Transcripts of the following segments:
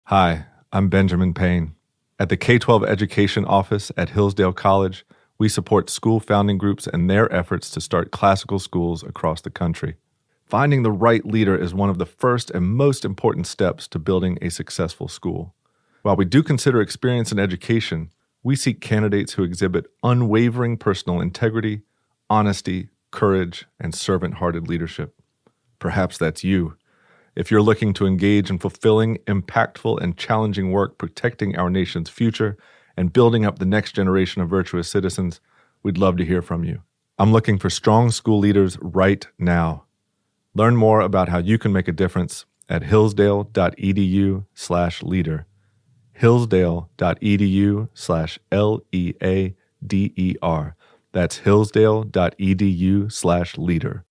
Hi, I'm Benjamin Payne. At the K-12 Education Office at Hillsdale College, we support school founding groups and their efforts to start classical schools across the country. Finding the right leader is one of the first and most important steps to building a successful school. While we do consider experience in education, we seek candidates who exhibit unwavering personal integrity, honesty, courage, and servant-hearted leadership. Perhaps that's you. If you're looking to engage in fulfilling, impactful, and challenging work protecting our nation's future and building up the next generation of virtuous citizens, we'd love to hear from you. I'm looking for strong school leaders right now. Learn more about how you can make a difference at hillsdale.edu/leader. hillsdale.edu/LEADER. That's hillsdale.edu/leader.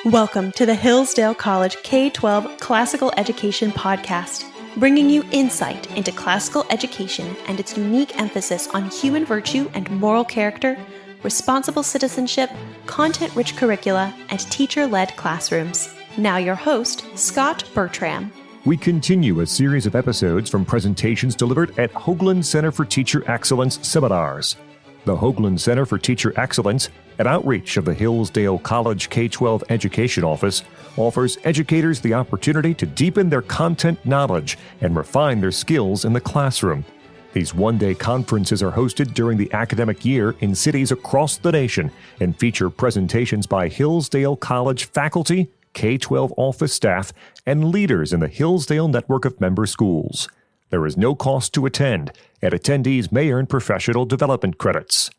Welcome to the Hillsdale College K-12 Classical Education Podcast, bringing you insight into classical education and its unique emphasis on human virtue and moral character, responsible citizenship, content-rich curricula, and teacher-led classrooms. Now your host, Scott Bertram. We continue a series of episodes from presentations delivered at Hoogland Center for Teacher Excellence seminars. The Hoogland Center for Teacher Excellence, an outreach of the Hillsdale College K-12 Education Office, offers educators the opportunity to deepen their content knowledge and refine their skills in the classroom. These one-day conferences are hosted during the academic year in cities across the nation and feature presentations by Hillsdale College faculty, K-12 office staff, and leaders in the Hillsdale network of member schools. There is no cost to attend, and attendees may earn professional development credits.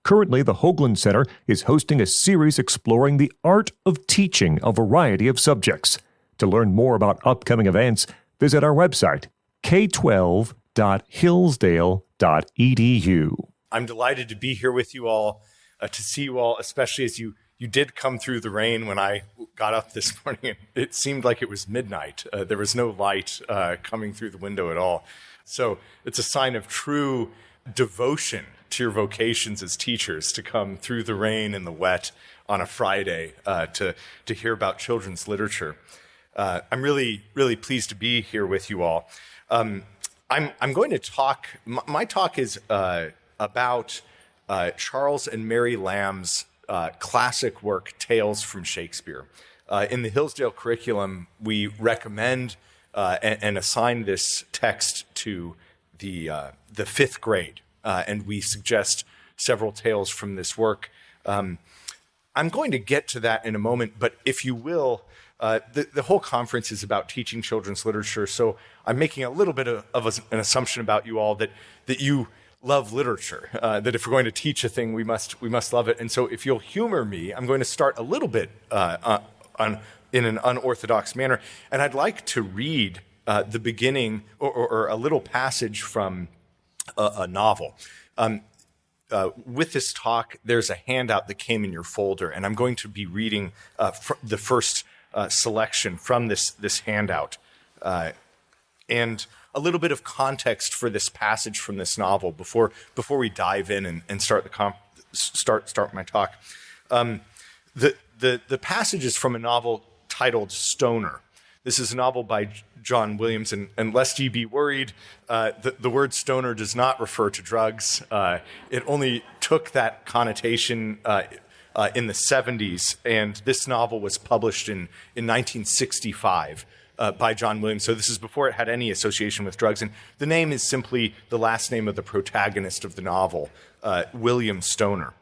Currently, the Hoogland Center is hosting a series exploring the art of teaching a variety of subjects. To learn more about upcoming events, visit our website, k12.hillsdale.edu. I'm delighted to be here with you all, to see you all, especially as you did come through the rain when I got up this morning. It seemed like it was midnight. There was no light coming through the window at all. So it's a sign of true devotion to your vocations as teachers to come through the rain and the wet on a Friday to hear about children's literature. I'm really, really pleased to be here with you all. I'm going to talk, my talk is about Charles and Mary Lamb's classic work, Tales from Shakespeare. In the Hillsdale curriculum, we recommend and assign this text to the fifth grade, and we suggest several tales from this work. I'm going to get to that in a moment, but if you will, the whole conference is about teaching children's literature, so I'm making a little bit of an assumption about you all that you love literature, that if we're going to teach a thing, we must love it. And so if you'll humor me, I'm going to start a little bit in an unorthodox manner. And I'd like to read the beginning or a little passage from a novel. With this talk, there's a handout that came in your folder, and I'm going to be reading the first selection from this handout. And a little bit of context for this passage from this novel before we dive in and start my talk. The passage is from a novel titled Stoner. This is a novel by John Williams, and lest ye be worried, the word stoner does not refer to drugs. It only took that connotation in the 70s, and this novel was published in 1965. By John Williams. So this is before it had any association with drugs. And the name is simply the last name of the protagonist of the novel, William Stoner.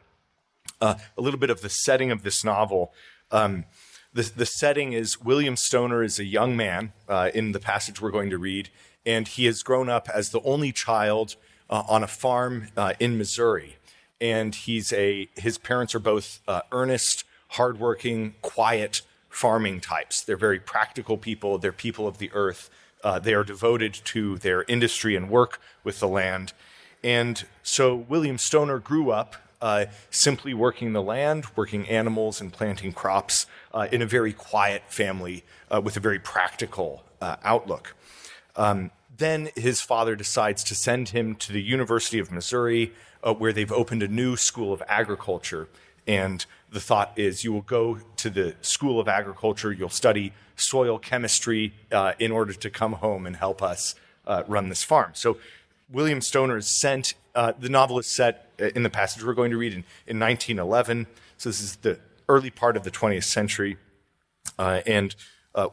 A little bit of the setting of this novel. The setting is William Stoner is a young man in the passage we're going to read, and he has grown up as the only child on a farm in Missouri. And his parents are both earnest, hardworking, quiet farming types. They're very practical people. They're people of the earth. They are devoted to their industry and work with the land. And so William Stoner grew up simply working the land, working animals, and planting crops in a very quiet family with a very practical outlook. Then his father decides to send him to the University of Missouri, where they've opened a new school of agriculture. And the thought is you will go to the School of Agriculture, you'll study soil chemistry in order to come home and help us run this farm. So William Stoner is sent, the novel is set in the passage we're going to read in 1911. So this is the early part of the 20th century. And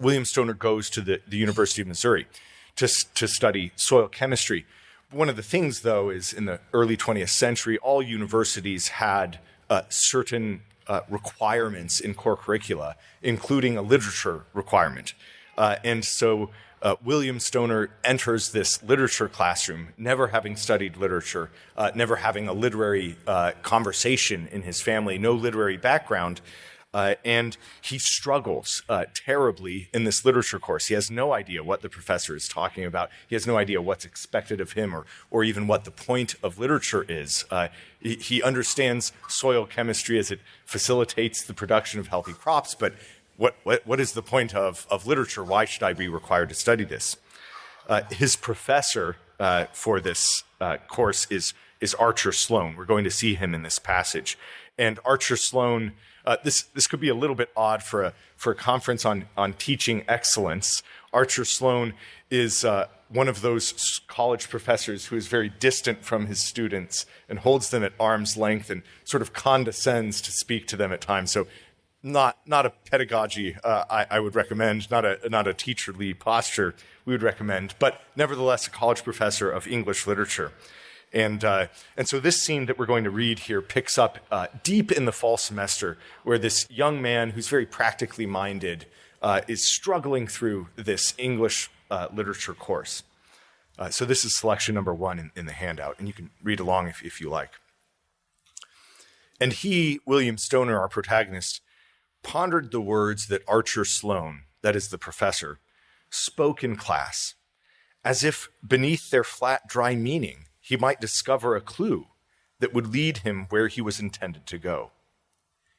William Stoner goes to the University of Missouri to study soil chemistry. One of the things, though, is in the early 20th century, all universities had certain requirements in core curricula, including a literature requirement. And so William Stoner enters this literature classroom, never having studied literature, never having a literary conversation in his family, no literary background. And he struggles terribly in this literature course. He has no idea what the professor is talking about. He has no idea what's expected of him or even what the point of literature is. He understands soil chemistry as it facilitates the production of healthy crops, but what is the point of literature? Why should I be required to study this? His professor for this course is Archer Sloane. We're going to see him in this passage. And Archer Sloane, this could be a little bit odd for a conference on teaching excellence. Archer Sloane is one of those college professors who is very distant from his students and holds them at arm's length and sort of condescends to speak to them at times. So not a pedagogy I would recommend, not a teacherly posture we would recommend, but nevertheless a college professor of English literature. And so this scene that we're going to read here picks up deep in the fall semester, where this young man who's very practically minded is struggling through this English literature course. So this is selection number 1 in the handout, and you can read along if you like. And he, William Stoner, our protagonist, pondered the words that Archer Sloane, that is the professor, spoke in class, as if beneath their flat, dry meaning, he might discover a clue that would lead him where he was intended to go.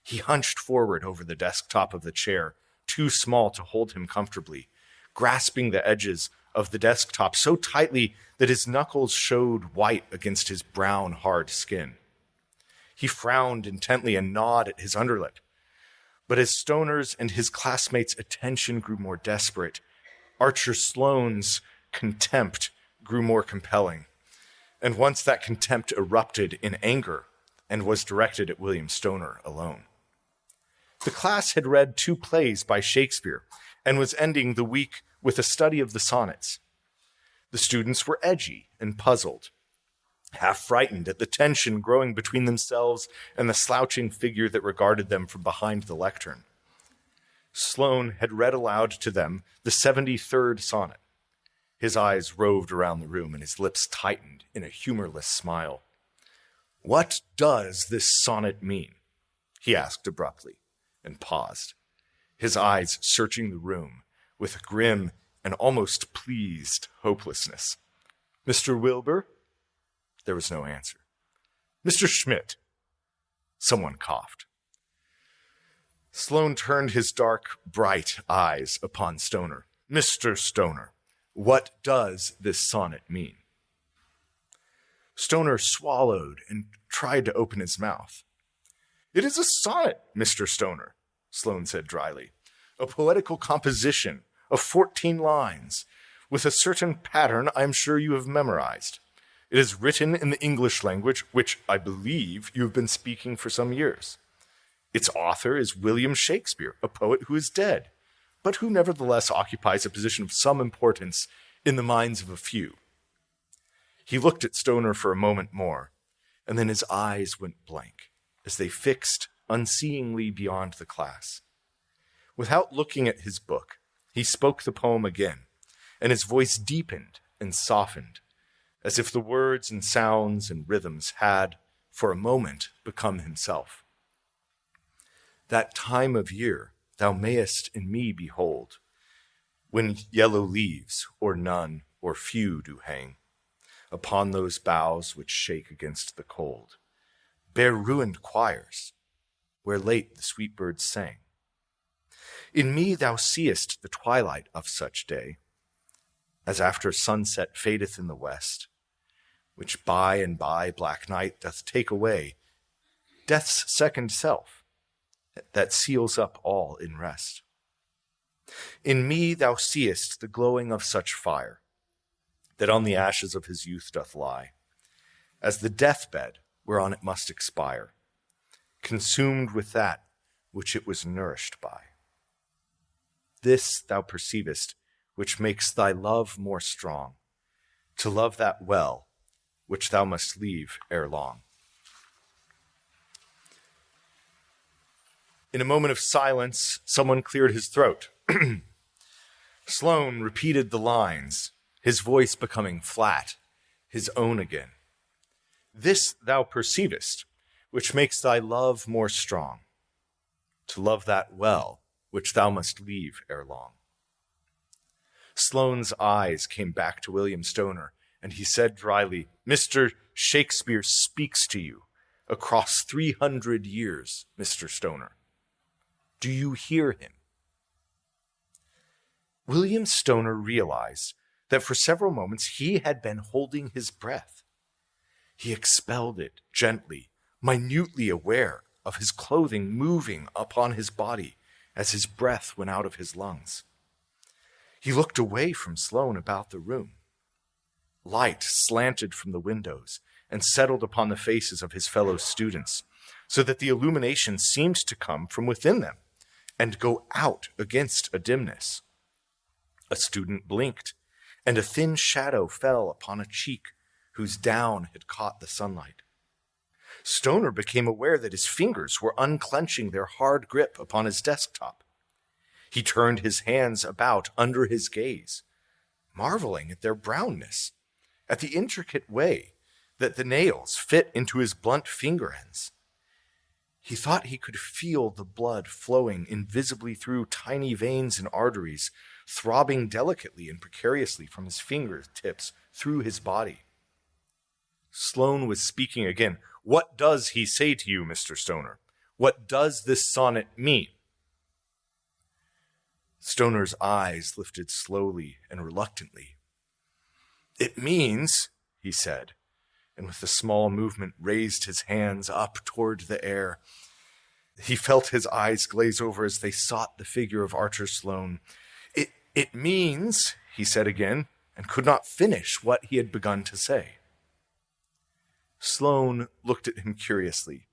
He hunched forward over the desktop of the chair, too small to hold him comfortably, grasping the edges of the desktop so tightly that his knuckles showed white against his brown, hard skin. He frowned intently and gnawed at his underlip. But as Stoner's and his classmates' attention grew more desperate, Archer Sloane's contempt grew more compelling. And once that contempt erupted in anger and was directed at William Stoner alone. The class had read 2 plays by Shakespeare and was ending the week with a study of the sonnets. The students were edgy and puzzled, half frightened at the tension growing between themselves and the slouching figure that regarded them from behind the lectern. Sloane had read aloud to them the 73rd sonnet. His eyes roved around the room and his lips tightened in a humorless smile. "What does this sonnet mean?" he asked abruptly and paused, his eyes searching the room with a grim and almost pleased hopelessness. "Mr. Wilbur?" There was no answer. "Mr. Schmidt?" Someone coughed. Sloane turned his dark, bright eyes upon Stoner. "Mr. Stoner, what does this sonnet mean?" Stoner swallowed and tried to open his mouth. "It is a sonnet, Mr. Stoner," Sloane said dryly. "A poetical composition of 14 lines, with a certain pattern I am sure you have memorized. It is written in the English language, which I believe you have been speaking for some years. Its author is William Shakespeare, a poet who is dead, but who nevertheless occupies a position of some importance in the minds of a few." He looked at Stoner for a moment more, and then his eyes went blank as they fixed unseeingly beyond the class. Without looking at his book, he spoke the poem again, and his voice deepened and softened, as if the words and sounds and rhythms had, for a moment, become himself. "That time of year thou mayest in me behold, when yellow leaves, or none, or few do hang, upon those boughs which shake against the cold, bear ruined choirs, where late the sweet birds sang. In me thou seest the twilight of such day, as after sunset fadeth in the west, which by and by black night doth take away, death's second self, that seals up all in rest. In me thou seest the glowing of such fire, that on the ashes of his youth doth lie, as the deathbed whereon it must expire, consumed with that which it was nourished by. This thou perceivest, which makes thy love more strong, to love that well which thou must leave ere long. In a moment of silence, someone cleared his throat. Sloane repeated the lines, his voice becoming flat, his own again. This thou perceivest, which makes thy love more strong, to love that well which thou must leave ere long. Sloane's eyes came back to William Stoner, and he said dryly, Mr. Shakespeare speaks to you across 300 years, Mr. Stoner. Do you hear him? William Stoner realized that for several moments he had been holding his breath. He expelled it gently, minutely aware of his clothing moving upon his body as his breath went out of his lungs. He looked away from Sloane about the room. Light slanted from the windows and settled upon the faces of his fellow students, so that the illumination seemed to come from within them and go out against a dimness. A student blinked, and a thin shadow fell upon a cheek whose down had caught the sunlight. Stoner became aware that his fingers were unclenching their hard grip upon his desktop. He turned his hands about under his gaze, marveling at their brownness, at the intricate way that the nails fit into his blunt finger ends. He thought he could feel the blood flowing invisibly through tiny veins and arteries, throbbing delicately and precariously from his fingertips through his body. Sloane was speaking again. What does he say to you, Mr. Stoner? What does this sonnet mean? Stoner's eyes lifted slowly and reluctantly. It means, he said, and with a small movement raised his hands up toward the air. He felt his eyes glaze over as they sought the figure of Archer Sloane. It means, he said again, and could not finish what he had begun to say. Sloane looked at him curiously.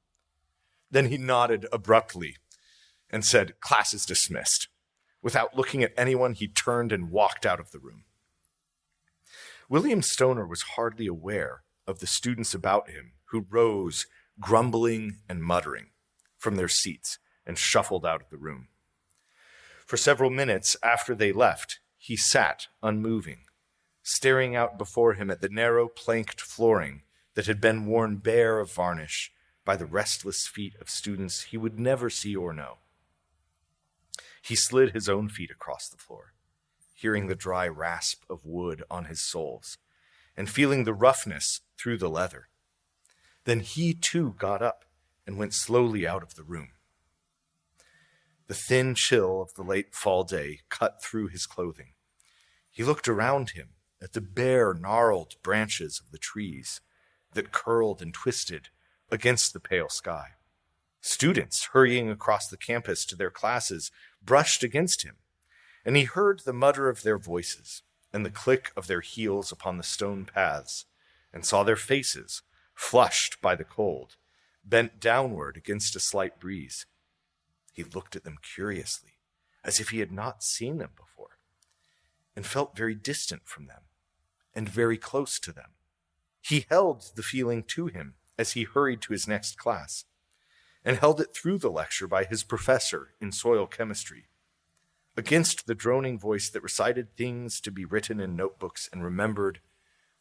Then he nodded abruptly and said, "Class is dismissed." Without looking at anyone, he turned and walked out of the room. William Stoner was hardly aware of the students about him who rose, grumbling and muttering, from their seats and shuffled out of the room. For several minutes after they left, he sat unmoving, staring out before him at the narrow planked flooring that had been worn bare of varnish by the restless feet of students he would never see or know. He slid his own feet across the floor, hearing the dry rasp of wood on his soles and feeling the roughness through the leather. Then he too got up and went slowly out of the room. The thin chill of the late fall day cut through his clothing. He looked around him at the bare, gnarled branches of the trees that curled and twisted against the pale sky. Students hurrying across the campus to their classes brushed against him, and he heard the mutter of their voices and the click of their heels upon the stone paths, and saw their faces, flushed by the cold, bent downward against a slight breeze. He looked at them curiously, as if he had not seen them before, and felt very distant from them, and very close to them. He held the feeling to him as he hurried to his next class, and held it through the lecture by his professor in soil chemistry, against the droning voice that recited things to be written in notebooks and remembered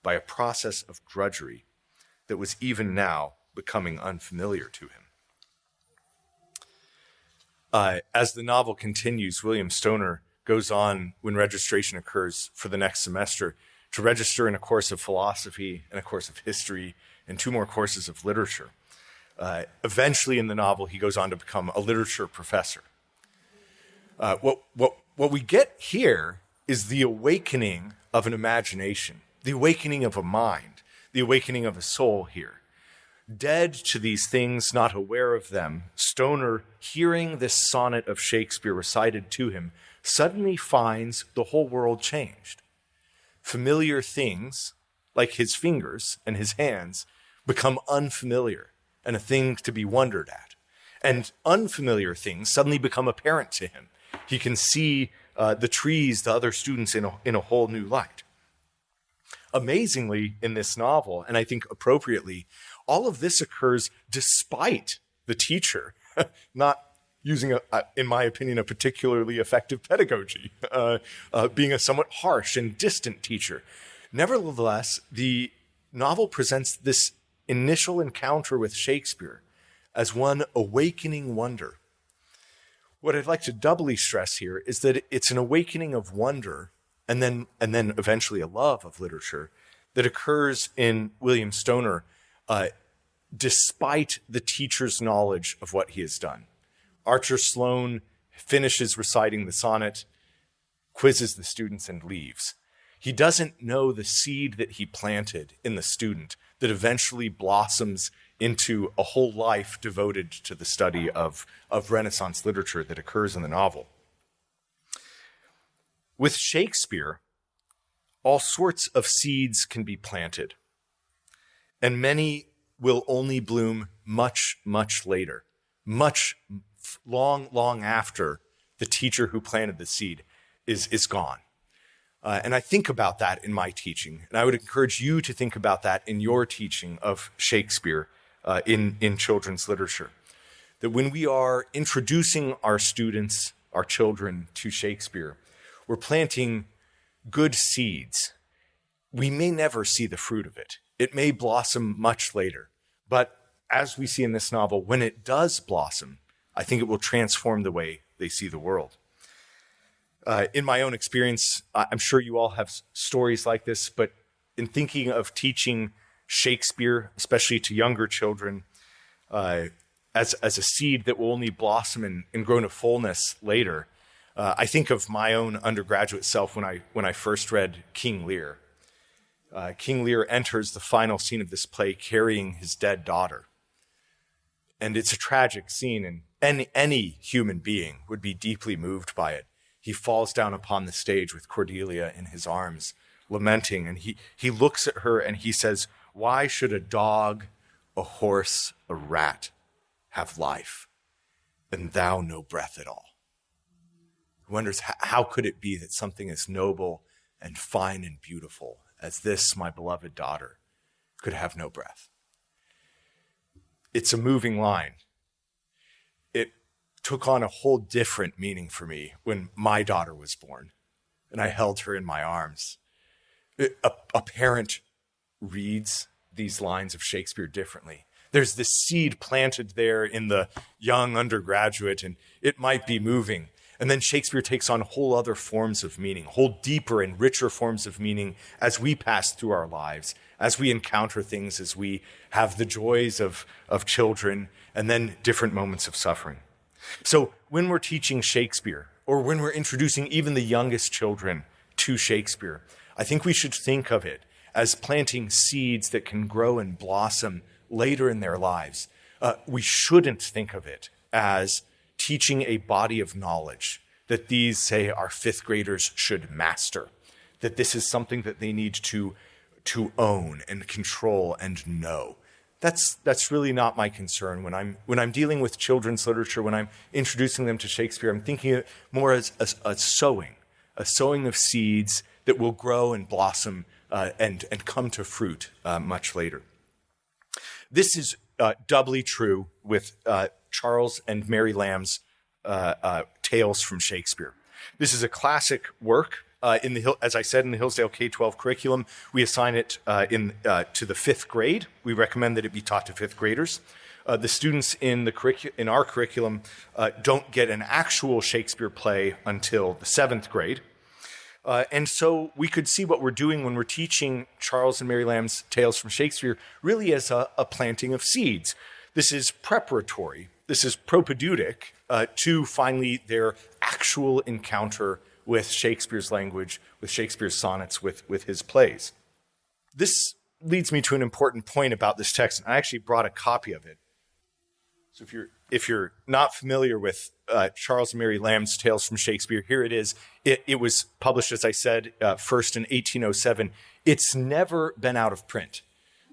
by a process of drudgery that was even now becoming unfamiliar to him. As the novel continues, William Stoner goes on, when registration occurs for the next semester, to register in a course of philosophy and a course of history and 2 more courses of literature. Eventually in the novel, he goes on to become a literature professor. What we get here is the awakening of an imagination, the awakening of a mind, the awakening of a soul here. Dead to these things, not aware of them, Stoner, hearing this sonnet of Shakespeare recited to him, suddenly finds the whole world changed. Familiar things, like his fingers and his hands, become unfamiliar and a thing to be wondered at. And unfamiliar things suddenly become apparent to him. He can see the trees, the other students in a whole new light. Amazingly, in this novel, and I think appropriately, all of this occurs despite the teacher not using, in my opinion, a particularly effective pedagogy, being a somewhat harsh and distant teacher. Nevertheless, the novel presents this initial encounter with Shakespeare as one awakening wonder. What I'd like to doubly stress here is that it's an awakening of wonder and then eventually a love of literature that occurs in William Stoner despite the teacher's knowledge of what he has done. Archer Sloane finishes reciting the sonnet, quizzes the students, and leaves. He doesn't know the seed that he planted in the student that eventually blossoms into a whole life devoted to the study of Renaissance literature that occurs in the novel. With Shakespeare, all sorts of seeds can be planted, and many will only bloom much, much later, long after the teacher who planted the seed is gone. And I think about that in my teaching, and I would encourage you to think about that in your teaching of Shakespeare in children's literature. That when we are introducing our students, our children, to Shakespeare, we're planting good seeds. We may never see the fruit of it. It may blossom much later. But as we see in this novel, when it does blossom, I think it will transform the way they see the world. In my own experience, I'm sure you all have stories like this, but in thinking of teaching Shakespeare, especially to younger children, as a seed that will only blossom and grow to fullness later, I think of my own undergraduate self when I first read King Lear. King Lear enters the final scene of this play carrying his dead daughter. And it's a tragic scene, and any human being would be deeply moved by it. He falls down upon the stage with Cordelia in his arms, lamenting, and he looks at her and he says, "Why should a dog, a horse, a rat have life, and thou no breath at all?" He wonders, how could it be that something as noble and fine and beautiful as this, my beloved daughter, could have no breath? It's a moving line. It took on a whole different meaning for me when my daughter was born and I held her in my arms. A parent reads these lines of Shakespeare differently. There's this seed planted there in the young undergraduate, and it might be moving. And then Shakespeare takes on whole other forms of meaning, whole deeper and richer forms of meaning as we pass through our lives, as we encounter things, as we have the joys of children, and then different moments of suffering. So when we're teaching Shakespeare, or when we're introducing even the youngest children to Shakespeare, I think we should think of it as planting seeds that can grow and blossom later in their lives. We shouldn't think of it as teaching a body of knowledge that these, say, our fifth graders should master, that this is something that they need to own and control and know. That's really not my concern. When I'm dealing with children's literature, when I'm introducing them to Shakespeare, I'm thinking of it more as a sowing of seeds that will grow and blossom and come to fruit much later. This is doubly true with Charles and Mary Lamb's Tales from Shakespeare. This is a classic work. As I said, in the Hillsdale K-12 curriculum, we assign it to the fifth grade. We recommend that it be taught to fifth graders. The students in our curriculum don't get an actual Shakespeare play until the seventh grade. And so we could see what we're doing when we're teaching Charles and Mary Lamb's Tales from Shakespeare really as a planting of seeds. This is preparatory. This is propedeutic to finally their actual encounter with Shakespeare's language, with Shakespeare's sonnets, with his plays. This leads me to an important point about this text. I actually brought a copy of it. So if you're not familiar with Charles and Mary Lamb's Tales from Shakespeare, here it is. It was published, as I said, first in 1807. It's never been out of print.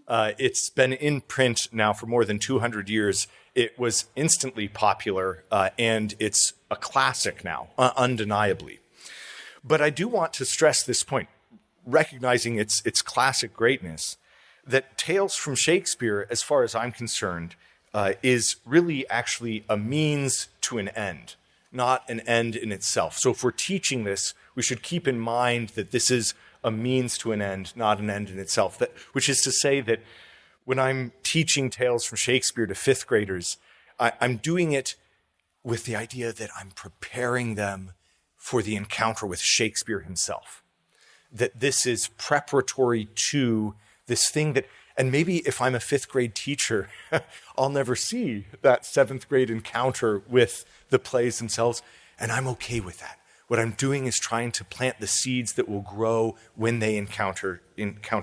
It's been in print now for more than 200 years. It was instantly popular, and it's a classic now, undeniably. But I do want to stress this point, recognizing its classic greatness, that Tales from Shakespeare, as far as I'm concerned, is really actually a means to an end, not an end in itself. So if we're teaching this, we should keep in mind that this is a means to an end, not an end in itself. Which is to say that when I'm teaching Tales from Shakespeare to fifth graders, I'm doing it with the idea that I'm preparing them for the encounter with Shakespeare himself. That this is preparatory to this thing that, and maybe if I'm a fifth grade teacher, I'll never see that seventh grade encounter with the plays themselves, and I'm okay with that. What I'm doing is trying to plant the seeds that will grow when they encounter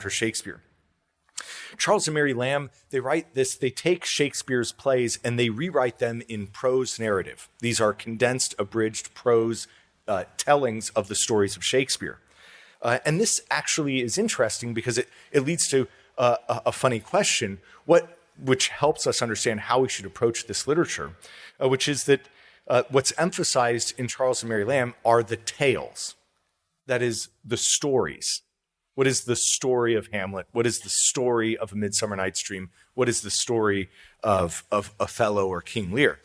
Shakespeare. Charles and Mary Lamb, they take Shakespeare's plays and they rewrite them in prose narrative. These are condensed, abridged prose tellings of the stories of Shakespeare. And this actually is interesting because it leads to a funny question, which helps us understand how we should approach this literature, which is that what's emphasized in Charles and Mary Lamb are the tales. That is, the stories. What is the story of Hamlet? What is the story of A Midsummer Night's Dream? What is the story of Othello or King Lear?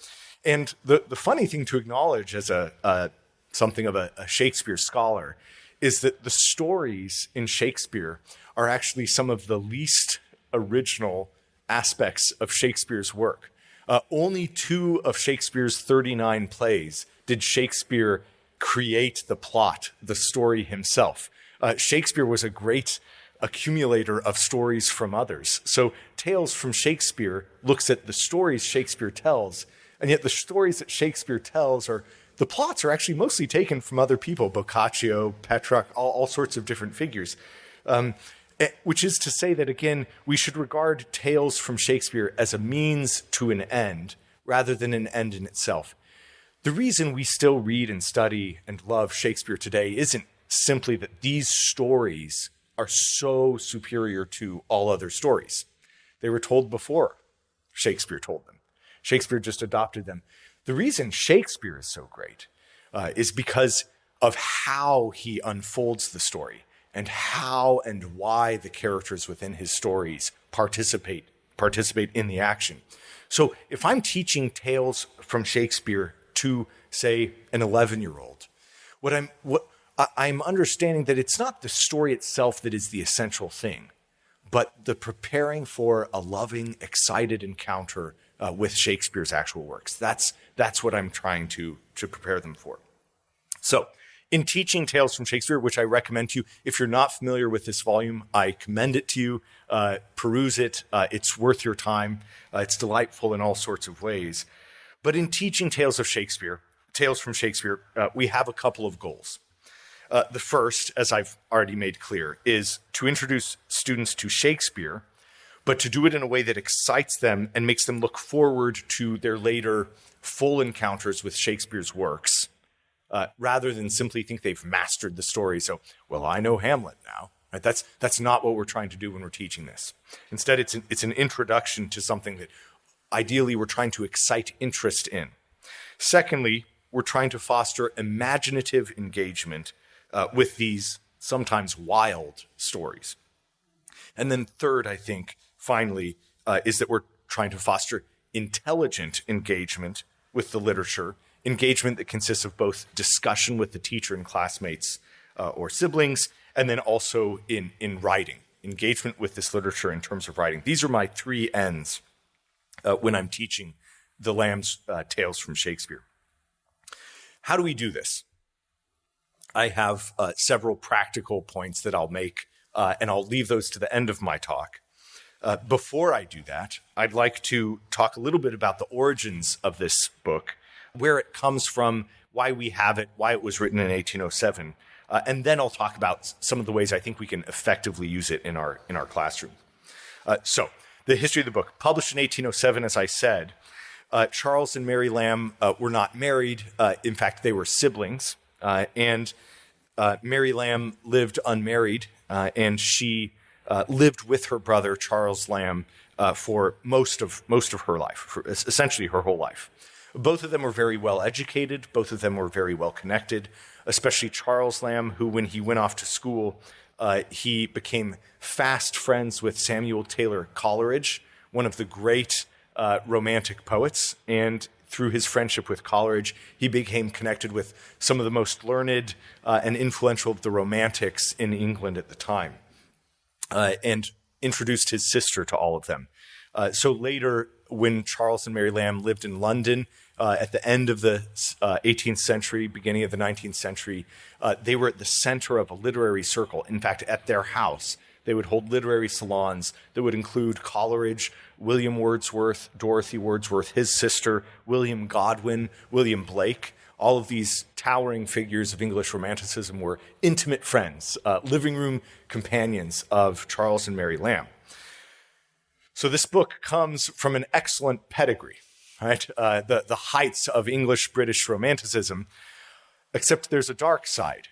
And the funny thing to acknowledge as something of a Shakespeare scholar is that the stories in Shakespeare are actually some of the least original aspects of Shakespeare's work. Only 2 of Shakespeare's 39 plays did Shakespeare create the plot, the story himself. Shakespeare was a great accumulator of stories from others. So Tales from Shakespeare looks at the stories Shakespeare tells, and yet the stories that Shakespeare tells the plots are actually mostly taken from other people, Boccaccio, Petrarch, all sorts of different figures. Which is to say that, again, we should regard Tales from Shakespeare as a means to an end rather than an end in itself. The reason we still read and study and love Shakespeare today isn't simply that these stories are so superior to all other stories. They were told before Shakespeare told them. Shakespeare just adopted them. The reason Shakespeare is so great is because of how he unfolds the story and how and why the characters within his stories participate in the action. So if I'm teaching Tales from Shakespeare to, say, an 11-year-old, I'm understanding that it's not the story itself that is the essential thing, but the preparing for a loving, excited encounter with Shakespeare's actual works. That's what I'm trying to prepare them for. So in teaching Tales from Shakespeare, which I recommend to you, if you're not familiar with this volume, I commend it to you. Peruse it. It's worth your time. It's delightful in all sorts of ways. But in teaching Tales from Shakespeare, we have a couple of goals. The first, as I've already made clear, is to introduce students to Shakespeare, but to do it in a way that excites them and makes them look forward to their later full encounters with Shakespeare's works, rather than simply think they've mastered the story. So, well, I know Hamlet now. Right? That's not what we're trying to do when we're teaching this. Instead, it's an introduction to something that ideally we're trying to excite interest in. Secondly, we're trying to foster imaginative engagement with these sometimes wild stories. And then third, I think, finally, is that we're trying to foster intelligent engagement with the literature, engagement that consists of both discussion with the teacher and classmates or siblings, and then also in writing, engagement with this literature in terms of writing. These are my 3 ends when I'm teaching the Lamb's Tales from Shakespeare. How do we do this? I have several practical points that I'll make, and I'll leave those to the end of my talk. Before I do that, I'd like to talk a little bit about the origins of this book, where it comes from, why we have it, why it was written in 1807, and then I'll talk about some of the ways I think we can effectively use it in our classroom. So the history of the book, published in 1807, as I said, Charles and Mary Lamb were not married. In fact, they were siblings. And Mary Lamb lived unmarried, and she lived with her brother, Charles Lamb, for most of her life, for essentially her whole life. Both of them were very well educated. Both of them were very well connected, especially Charles Lamb, who, when he went off to school, he became fast friends with Samuel Taylor Coleridge, one of the great Romantic poets. And through his friendship with Coleridge, he became connected with some of the most learned and influential of the Romantics in England at the time, and introduced his sister to all of them. So later, when Charles and Mary Lamb lived in London at the end of the 18th century, beginning of the 19th century, they were at the center of a literary circle. In fact, at their house, they would hold literary salons that would include Coleridge, William Wordsworth, Dorothy Wordsworth, his sister, William Godwin, William Blake. All of these towering figures of English Romanticism were intimate friends, living room companions of Charles and Mary Lamb. So this book comes from an excellent pedigree, right? The heights of English-British Romanticism, except there's a dark side,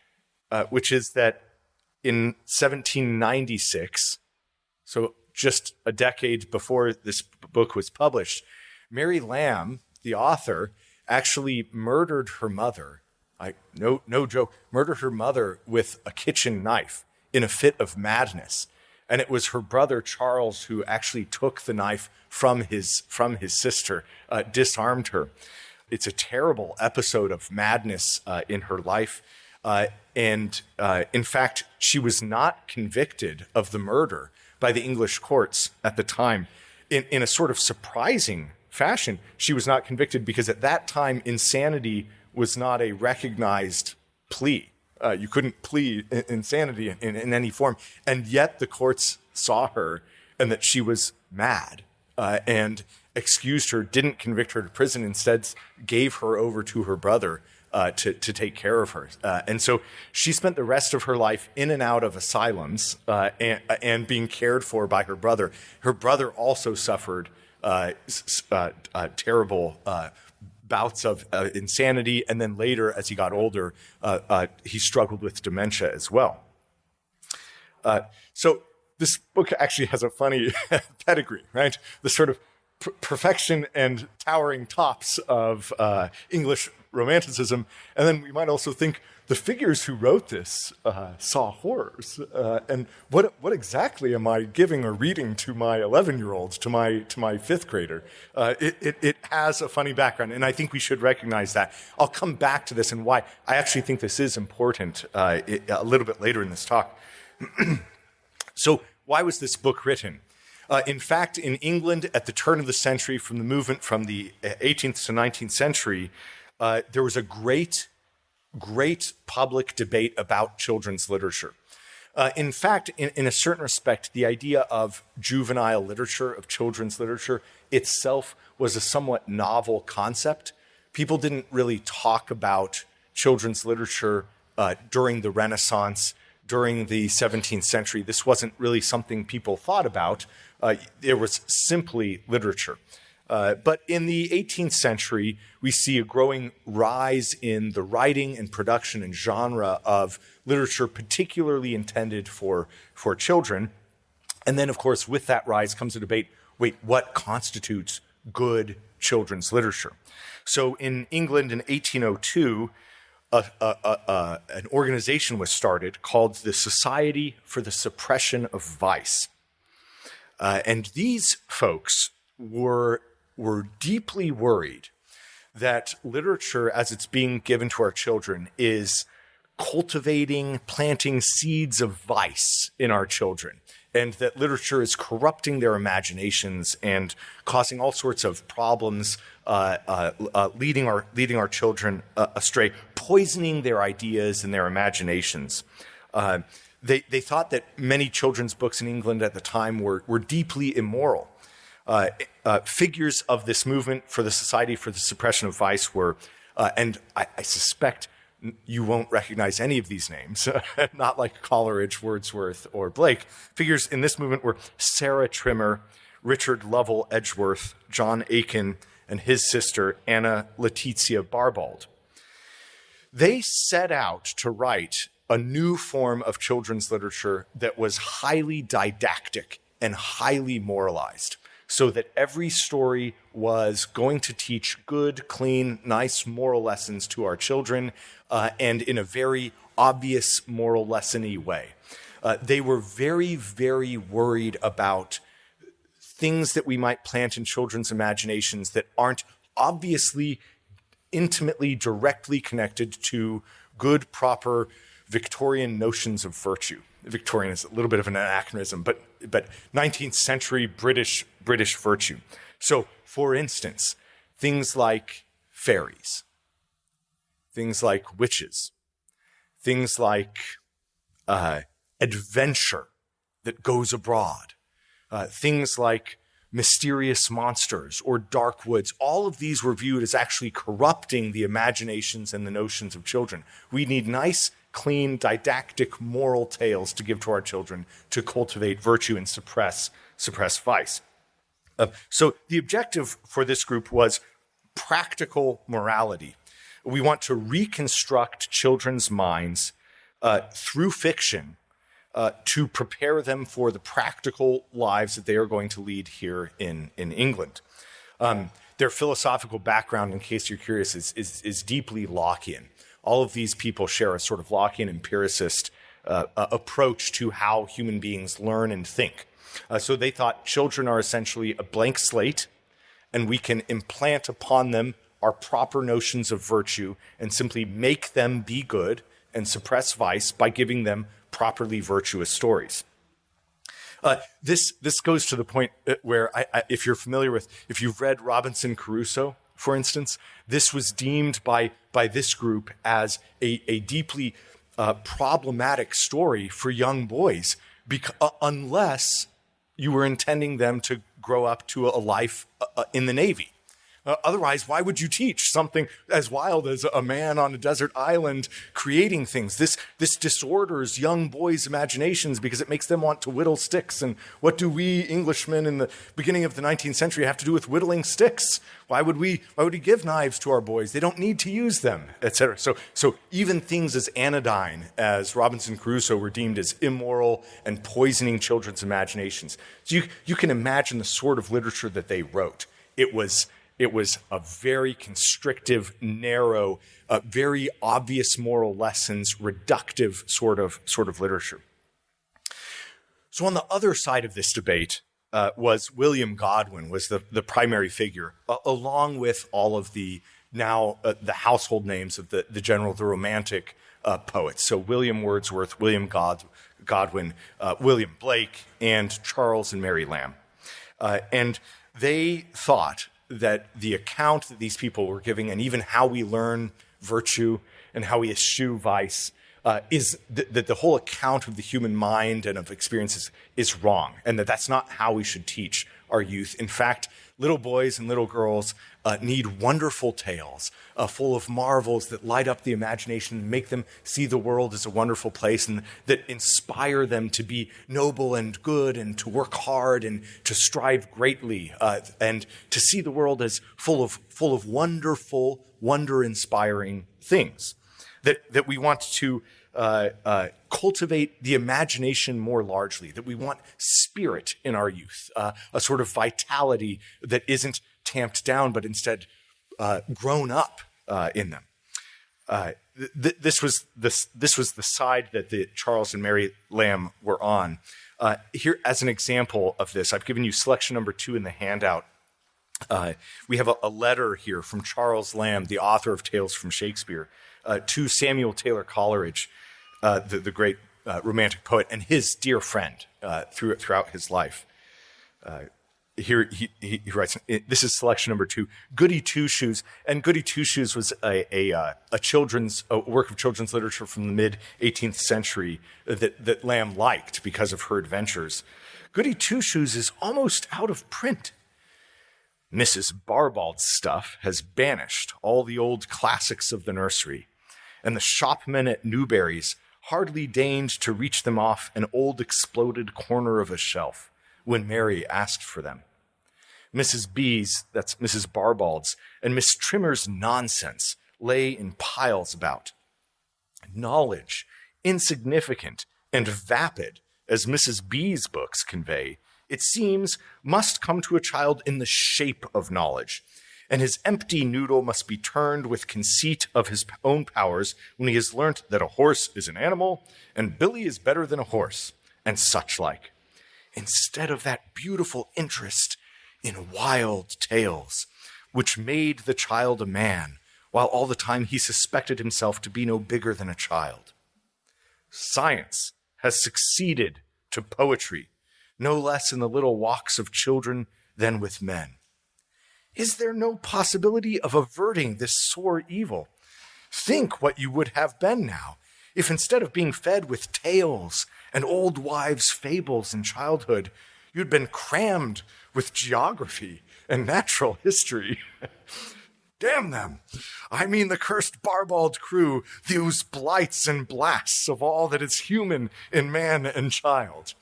which is that in 1796, so just a decade before this book was published, Mary Lamb, the author, actually murdered her mother, no joke, murdered her mother with a kitchen knife in a fit of madness. And it was her brother, Charles, who actually took the knife from his sister, disarmed her. It's a terrible episode of madness in her life. And in fact, she was not convicted of the murder by the English courts at the time. In a sort of surprising fashion, she was not convicted because at that time, insanity was not a recognized plea. You couldn't plead insanity in any form. And yet the courts saw her and that she was mad and excused her, didn't convict her to prison, instead gave her over to her brother to take care of her. And so she spent the rest of her life in and out of asylums and being cared for by her brother. Her brother also suffered terrible bouts of insanity, and then later, as he got older, he struggled with dementia as well. So this book actually has a funny pedigree, right? The sort of perfection and towering tops of English Romanticism, and then we might also think the figures who wrote this saw horrors. And what exactly am I giving or reading to my 11-year-olds, to my fifth grader? It has a funny background, and I think we should recognize that. I'll come back to this and why I actually think this is important a little bit later in this talk. So why was this book written? In fact, in England at the turn of the century, from the movement from the 18th to 19th century, there was a great public debate about children's literature. In fact, in a certain respect, the idea of juvenile literature, of children's literature itself was a somewhat novel concept. People didn't really talk about children's literature during the Renaissance, during the 17th century. This wasn't really something people thought about. There was simply literature. But in the 18th century, we see a growing rise in the writing and production and genre of literature, particularly intended for children. And then, of course, with that rise comes a debate, what constitutes good children's literature? So in England in 1802, an organization was started called the Society for the Suppression of Vice. And these folks were deeply worried that literature, as it's being given to our children, is planting seeds of vice in our children, and that literature is corrupting their imaginations and causing all sorts of problems, leading our children astray, poisoning their ideas and their imaginations. They thought that many children's books in England at the time were deeply immoral. Figures of this movement for the Society for the Suppression of Vice were, and I suspect you won't recognize any of these names, not like Coleridge, Wordsworth, or Blake. Figures in this movement were Sarah Trimmer, Richard Lovell Edgeworth, John Aiken, and his sister, Anna Letizia Barbald. They set out to write a new form of children's literature that was highly didactic and highly moralized, so that every story was going to teach good, clean, nice moral lessons to our children, and in a very obvious moral lesson-y way. They were very, very worried about things that we might plant in children's imaginations that aren't obviously intimately, directly connected to good, proper Victorian notions of virtue. Victorian is a little bit of an anachronism, but 19th century British virtue. So, for instance, things like fairies, things like witches, things like adventure that goes abroad, things like mysterious monsters or dark woods. All of these were viewed as actually corrupting the imaginations and the notions of children. We need nice, clean, didactic, moral tales to give to our children to cultivate virtue and suppress vice. So the objective for this group was practical morality. We want to reconstruct children's minds through fiction to prepare them for the practical lives that they are going to lead here in England. Their philosophical background, in case you're curious, is deeply Lockean. All of these people share a sort of Lockean empiricist approach to how human beings learn and think. So they thought children are essentially a blank slate, and we can implant upon them our proper notions of virtue and simply make them be good and suppress vice by giving them properly virtuous stories. This goes to the point where, if you're familiar with, if you've read Robinson Crusoe, for instance, this was deemed by this group as a deeply problematic story for young boys, unless you were intending them to grow up to a life in the Navy. Otherwise, why would you teach something as wild as a man on a desert island creating things? This disorders young boys' imaginations because it makes them want to whittle sticks. And what do we Englishmen in the beginning of the 19th century have to do with whittling sticks? Why would we give knives to our boys? They don't need to use them, etc. So even things as anodyne as Robinson Crusoe were deemed as immoral and poisoning children's imaginations. So you can imagine the sort of literature that they wrote. It was a very constrictive, narrow, very obvious moral lessons, reductive sort of literature. So on the other side of this debate was William Godwin, was the primary figure, along with all of the household names of the Romantic poets. So William Wordsworth, William Godwin, William Blake, and Charles and Mary Lamb. And they thought that the account that these people were giving, and even how we learn virtue and how we eschew vice, is that the whole account of the human mind and of experiences is wrong, and that's not how we should teach our youth. In fact, little boys and little girls need wonderful tales full of marvels that light up the imagination and make them see the world as a wonderful place, and that inspire them to be noble and good and to work hard and to strive greatly and to see the world as full of wonderful, wonder-inspiring things. That we want to cultivate the imagination more largely, that we want spirit in our youth, a sort of vitality that isn't tamped down, but instead grown up in them. This was the side that the Charles and Mary Lamb were on. Here, as an example of this, I've given you selection number 2 in the handout. We have a letter here from Charles Lamb, the author of Tales from Shakespeare, to Samuel Taylor Coleridge, the great Romantic poet, and his dear friend throughout his life. Here he writes, this is selection number 2, Goody Two-Shoes. And Goody Two-Shoes was a work of children's literature from the mid-18th century that Lamb liked because of her adventures. Goody Two-Shoes is almost out of print. Mrs. Barbald's stuff has banished all the old classics of the nursery, and the shopmen at Newberry's hardly deigned to reach them off an old exploded corner of a shelf when Mary asked for them. Mrs. B's, that's Mrs. Barbauld's, and Miss Trimmer's nonsense lay in piles about. Knowledge, insignificant and vapid, as Mrs. B's books convey, it seems, must come to a child in the shape of knowledge, and his empty noodle must be turned with conceit of his own powers when he has learnt that a horse is an animal, and Billy is better than a horse, and such like, instead of that beautiful interest in wild tales, which made the child a man, while all the time he suspected himself to be no bigger than a child. Science has succeeded to poetry, no less in the little walks of children than with men. Is there no possibility of averting this sore evil? Think what you would have been now, if instead of being fed with tales and old wives' fables in childhood, you'd been crammed with geography and natural history. Damn them! I mean the cursed Barbauld crew, those blights and blasts of all that is human in man and child.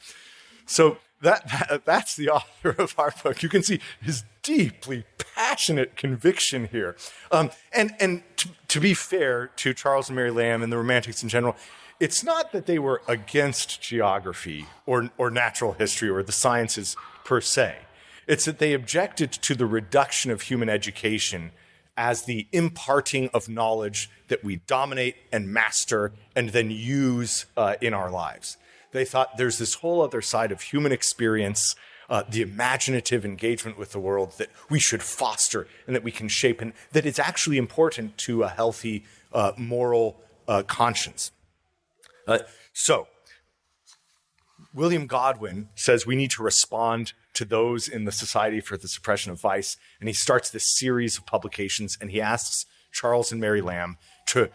So that's the author of our book. You can see his deeply passionate conviction here. And to be fair to Charles and Mary Lamb and the Romantics in general, it's not that they were against geography or natural history or the sciences per se. It's that they objected to the reduction of human education as the imparting of knowledge that we dominate and master and then use in our lives. They thought there's this whole other side of human experience, the imaginative engagement with the world that we should foster and that we can shape, and that it's actually important to a healthy moral conscience. So, William Godwin says we need to respond to those in the Society for the Suppression of Vice, and he starts this series of publications, and he asks Charles and Mary Lamb to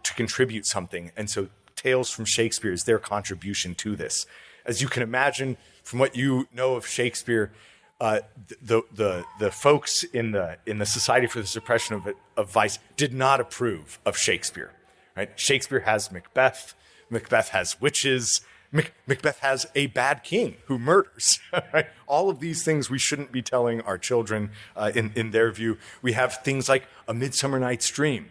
contribute something. And so Tales from Shakespeare is their contribution to this. As you can imagine, from what you know of Shakespeare, the folks in the Society for the Suppression of Vice did not approve of Shakespeare. Right? Shakespeare has Macbeth. Macbeth has witches. Macbeth has a bad king who murders. Right? All of these things we shouldn't be telling our children in their view. We have things like A Midsummer Night's Dream,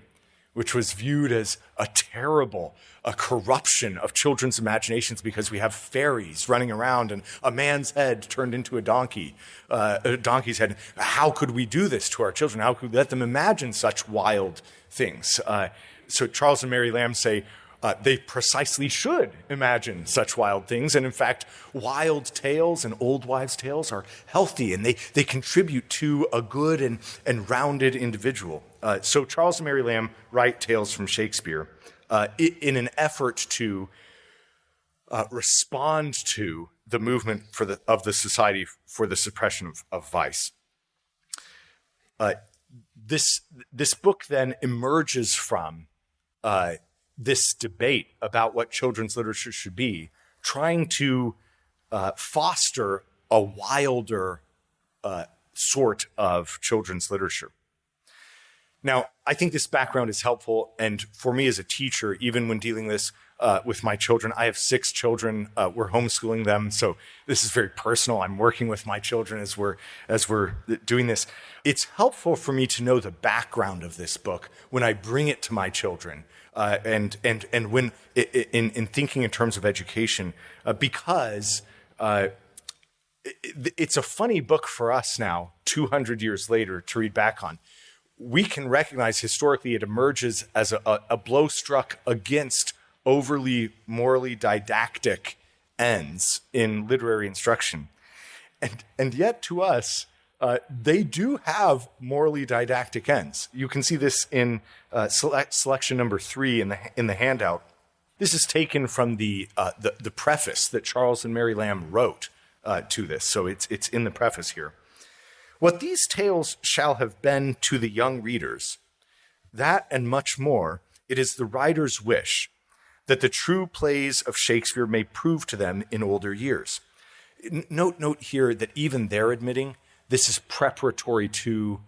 which was viewed as a terrible corruption of children's imaginations because we have fairies running around and a man's head turned into a donkey's head. How could we do this to our children? How could we let them imagine such wild things? So Charles and Mary Lamb say they precisely should imagine such wild things. And in fact, wild tales and old wives' tales are healthy and they contribute to a good and rounded individual. So Charles and Mary Lamb write Tales from Shakespeare in an effort to respond to the movement of the Society for the Suppression of Vice. This book then emerges from this debate about what children's literature should be, trying to foster a wilder sort of children's literature. Now, I think this background is helpful, and for me as a teacher, even when dealing this with my children, I have 6 children. We're homeschooling them, so this is very personal. I'm working with my children as we're doing this. It's helpful for me to know the background of this book when I bring it to my children, and when in thinking in terms of education, because it's a funny book for us now, 200 years later, to read back on. We can recognize historically it emerges as a blow struck against overly morally didactic ends in literary instruction. And yet to us, they do have morally didactic ends. You can see this in selection number 3 in the handout. This is taken from the preface that Charles and Mary Lamb wrote to this. So it's in the preface here. What these tales shall have been to the young readers, that and much more, it is the writer's wish that the true plays of Shakespeare may prove to them in older years. Note here that even they're admitting this is preparatory to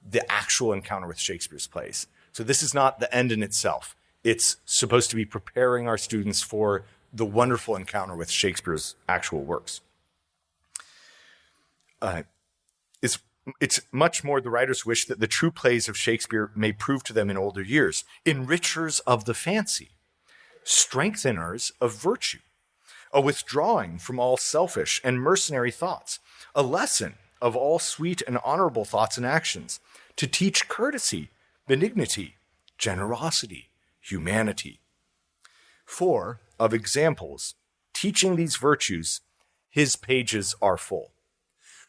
the actual encounter with Shakespeare's plays. So this is not the end in itself. It's supposed to be preparing our students for the wonderful encounter with Shakespeare's actual works. It's much more the writer's wish that the true plays of Shakespeare may prove to them in older years, enrichers of the fancy, strengtheners of virtue, a withdrawing from all selfish and mercenary thoughts, a lesson of all sweet and honorable thoughts and actions, to teach courtesy, benignity, generosity, humanity. For of examples, teaching these virtues, his pages are full.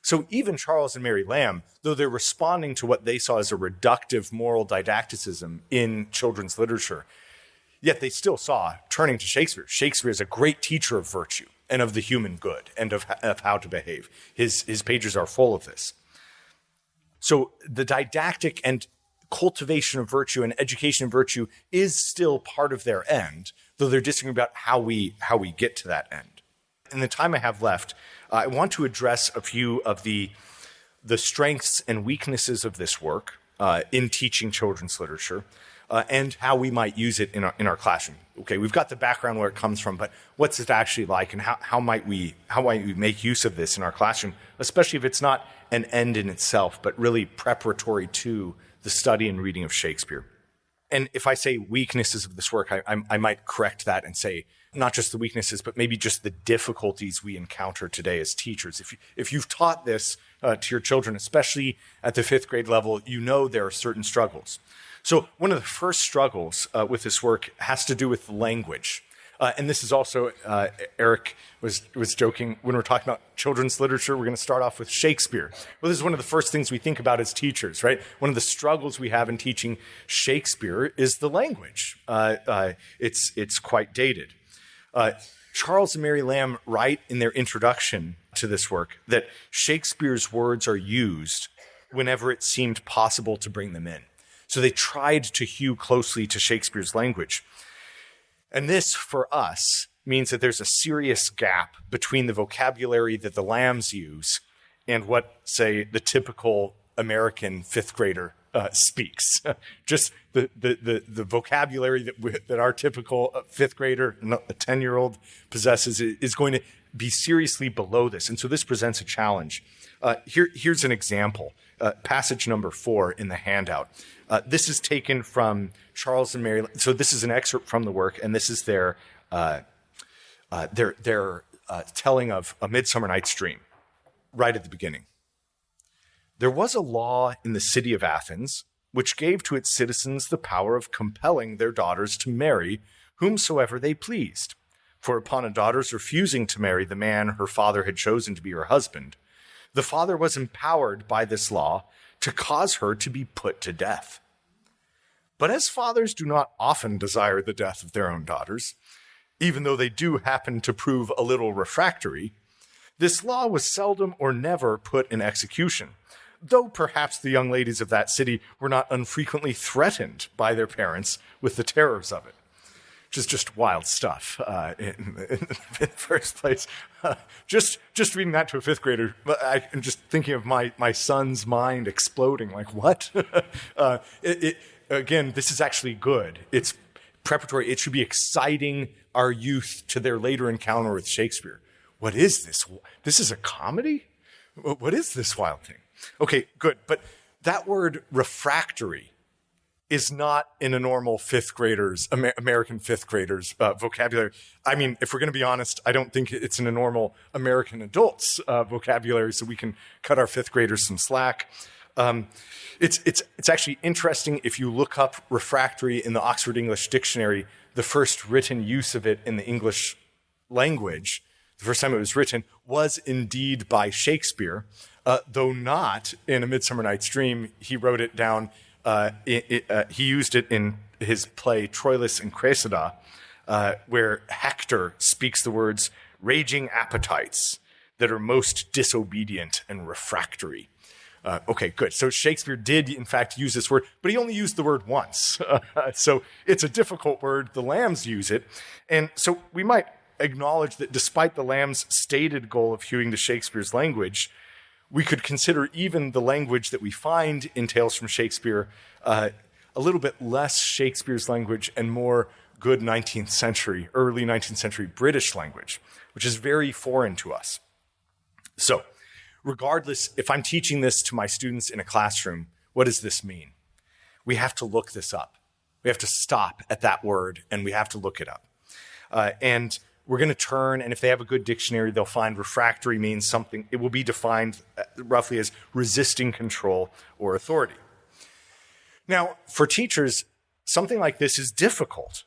So even Charles and Mary Lamb, though they're responding to what they saw as a reductive moral didacticism in children's literature, yet they still saw, turning to Shakespeare, Shakespeare is a great teacher of virtue and of the human good and of how to behave. His pages are full of this. So the didactic and cultivation of virtue and education of virtue is still part of their end, though they're disagreeing about how we get to that end. In the time I have left, I want to address a few of the strengths and weaknesses of this work in teaching children's literature, and how we might use it in our classroom. Okay, we've got the background where it comes from, but what's it actually like, and how might we make use of this in our classroom, especially if it's not an end in itself, but really preparatory to the study and reading of Shakespeare. And if I say weaknesses of this work, I might correct that and say not just the weaknesses, but maybe just the difficulties we encounter today as teachers. If you've taught this to your children, especially at the 5th grade level, you know there are certain struggles. So one of the first struggles with this work has to do with the language. And this is also, Eric was joking, when we're talking about children's literature, we're going to start off with Shakespeare. Well, this is one of the first things we think about as teachers, right? One of the struggles we have in teaching Shakespeare is the language. It's quite dated. Charles and Mary Lamb write in their introduction to this work that Shakespeare's words are used whenever it seemed possible to bring them in. So they tried to hew closely to Shakespeare's language. And this, for us, means that there's a serious gap between the vocabulary that the Lambs use and what, say, the typical American 5th grader speaks. Just the vocabulary that our typical 5th grader, a 10-year-old, possesses is going to be seriously below this. And so this presents a challenge. Here's an example. Passage number 4 in the handout. This is taken from Charles and Mary. So this is an excerpt from the work, and this is their telling of A Midsummer Night's Dream, right at the beginning. There was a law in the city of Athens which gave to its citizens the power of compelling their daughters to marry whomsoever they pleased. For upon a daughter's refusing to marry the man her father had chosen to be her husband, the father was empowered by this law to cause her to be put to death. But as fathers do not often desire the death of their own daughters, even though they do happen to prove a little refractory, this law was seldom or never put in execution, though perhaps the young ladies of that city were not unfrequently threatened by their parents with the terrors of it. Which is just wild stuff in the first place. Just reading that to a 5th grader, I'm just thinking of my son's mind exploding. Like, what? Again, this is actually good. It's preparatory. It should be exciting our youth to their later encounter with Shakespeare. What is this? This is a comedy? What is this wild thing? Okay, good. But that word refractory is not in a normal 5th graders, American 5th graders vocabulary. I mean, if we're going to be honest, I don't think it's in a normal American adults vocabulary, so we can cut our 5th graders some slack. It's actually interesting if you look up refractory in the Oxford English Dictionary, the first written use of it in the English language, the first time it was written, was indeed by Shakespeare, though not in A Midsummer Night's Dream. He wrote it down. He used it in his play Troilus and Cressida, where Hector speaks the words raging appetites that are most disobedient and refractory. Okay, good. So Shakespeare did, in fact, use this word, but he only used the word once. So it's a difficult word. The Lambs use it. And so we might acknowledge that despite the Lambs' stated goal of hewing to Shakespeare's language, we could consider even the language that we find in Tales from Shakespeare a little bit less Shakespeare's language and more good 19th century, early 19th century British language, which is very foreign to us. So, regardless, if I'm teaching this to my students in a classroom, what does this mean? We have to look this up. We have to stop at that word and we have to look it up. And we're going to turn, and if they have a good dictionary, they'll find refractory means something, it will be defined roughly as resisting control or authority. Now, for teachers, something like this is difficult.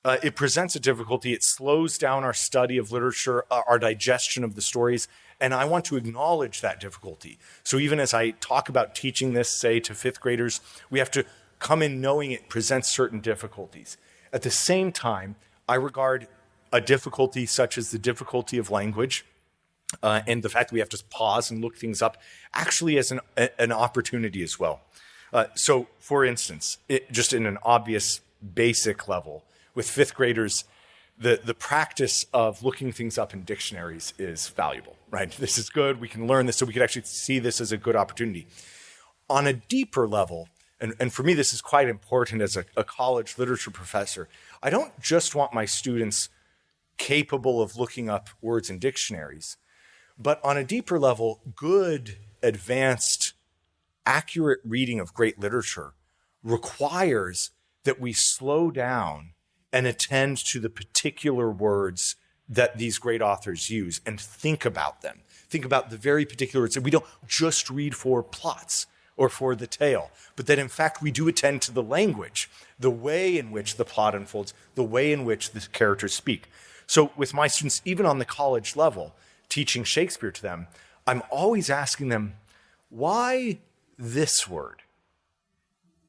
It presents a difficulty. It slows down our study of literature, our digestion of the stories, and I want to acknowledge that difficulty. So even as I talk about teaching this, say, to fifth graders, we have to come in knowing it presents certain difficulties. At the same time, I regard a difficulty such as the difficulty of language and the fact that we have to pause and look things up actually as an opportunity as well. So, for instance, just in an obvious basic level, with fifth graders, the practice of looking things up in dictionaries is valuable, right? This is good. We can learn this, so we can actually see this as a good opportunity. On a deeper level, and for me, this is quite important as a college literature professor, I don't just want my students capable of looking up words in dictionaries, but on a deeper level, good, advanced, accurate reading of great literature requires that we slow down and attend to the particular words that these great authors use and think about them. Think about the very particular words. And we don't just read for plots or for the tale, but that in fact we do attend to the language, the way in which the plot unfolds, the way in which the characters speak. So with my students, even on the college level, teaching Shakespeare to them, I'm always asking them, why this word?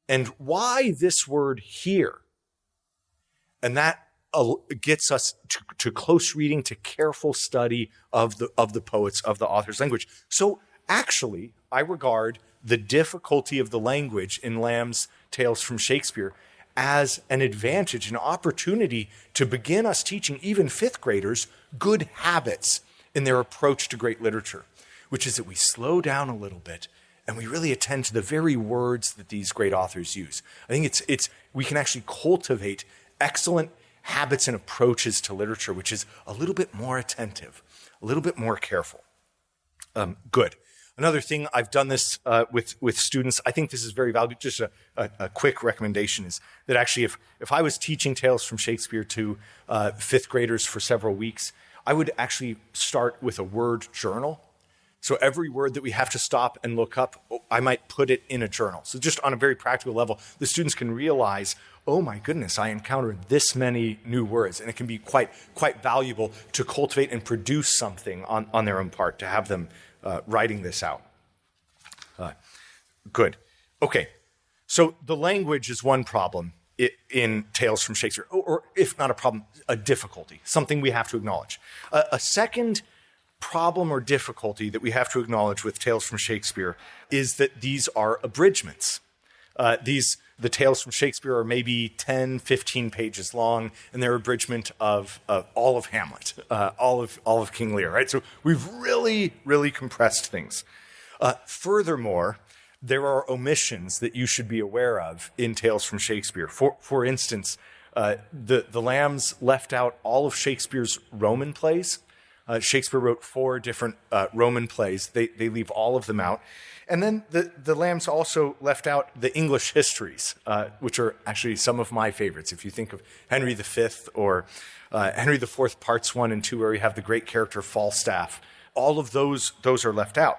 And why this word here? And that gets us to close reading, to careful study of the poets, of the author's language. So actually, I regard the difficulty of the language in Lamb's Tales from Shakespeare as an advantage, an opportunity to begin us teaching even fifth graders good habits in their approach to great literature, which is that we slow down a little bit and we really attend to the very words that these great authors use. I think we can actually cultivate excellent habits and approaches to literature, which is a little bit more attentive, a little bit more careful. Good. Another thing, I've done this with students. I think this is very valuable. Just a quick recommendation is that actually if I was teaching Tales from Shakespeare to fifth graders for several weeks, I would actually start with a word journal. So every word that we have to stop and look up, I might put it in a journal. So just on a very practical level, the students can realize, oh my goodness, I encountered this many new words. And it can be quite valuable to cultivate and produce something on their own part, to have them writing this out. Good. Okay. So the language is one problem in Tales from Shakespeare, or if not a problem, a difficulty, something we have to acknowledge. A second problem or difficulty that we have to acknowledge with Tales from Shakespeare is that these are abridgments. The Tales from Shakespeare are maybe 10, 15 pages long, and they're abridgment of all of Hamlet, all of King Lear, right? So we've really, really compressed things. Furthermore, there are omissions that you should be aware of in Tales from Shakespeare. For instance, the Lambs left out all of Shakespeare's Roman plays. Shakespeare wrote 4 different Roman plays. They leave all of them out. And then the Lambs also left out the English histories, which are actually some of my favorites. If you think of Henry V or Henry IV parts 1 and 2, where we have the great character Falstaff, all of those are left out.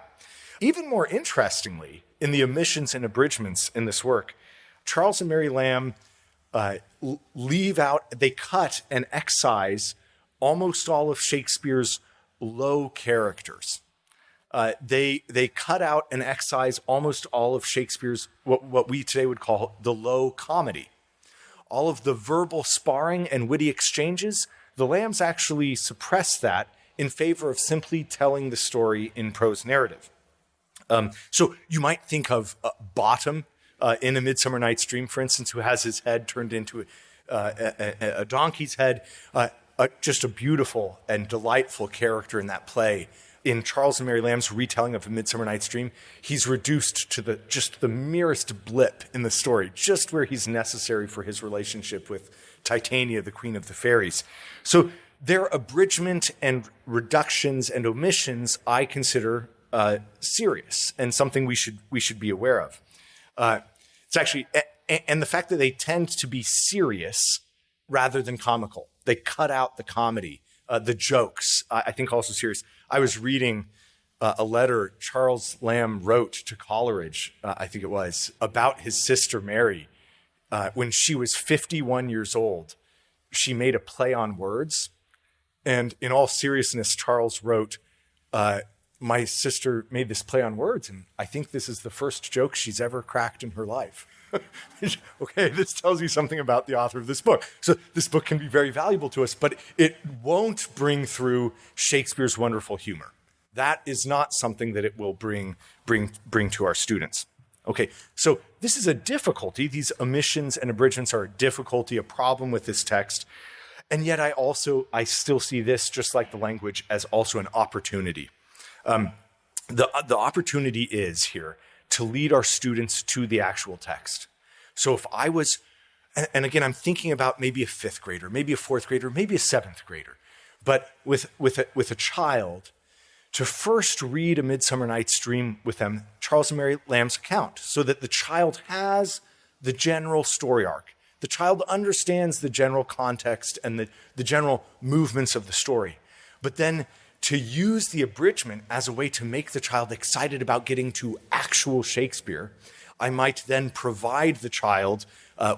Even more interestingly, in the omissions and abridgments in this work, Charles and Mary Lamb leave out, they cut and excise almost all of Shakespeare's low characters. They cut out and excise almost all of Shakespeare's, what we today would call the low comedy. All of the verbal sparring and witty exchanges, the Lambs actually suppress that in favor of simply telling the story in prose narrative. So you might think of Bottom in A Midsummer Night's Dream, for instance, who has his head turned into a donkey's head, just a beautiful and delightful character in that play. in Charles and Mary Lamb's retelling of A Midsummer Night's Dream, he's reduced to just the merest blip in the story, just where he's necessary for his relationship with Titania, the Queen of the Fairies. So their abridgment and reductions and omissions I consider serious and something we should be aware of. It's actually, and the fact that they tend to be serious rather than comical. They cut out the comedy, the jokes, I think also serious. I was reading a letter Charles Lamb wrote to Coleridge, I think it was, about his sister Mary. When she was 51 years old, she made a play on words. And in all seriousness, Charles wrote, my sister made this play on words, and I think this is the first joke she's ever cracked in her life. Okay, this tells you something about the author of this book. So this book can be very valuable to us, but it won't bring through Shakespeare's wonderful humor. That is not something that it will bring to our students. Okay, so this is a difficulty. These omissions and abridgments are a difficulty, a problem with this text. And yet I still see this, just like the language, as also an opportunity. The opportunity is here to lead our students to the actual text. So if I was, and again, I'm thinking about maybe a fifth grader, maybe a fourth grader, maybe a seventh grader, but with a child, to first read A Midsummer Night's Dream with them, Charles and Mary Lamb's account, so that the child has the general story arc. The child understands the general context and the general movements of the story. But then to use the abridgment as a way to make the child excited about getting to actual Shakespeare, I might then provide the child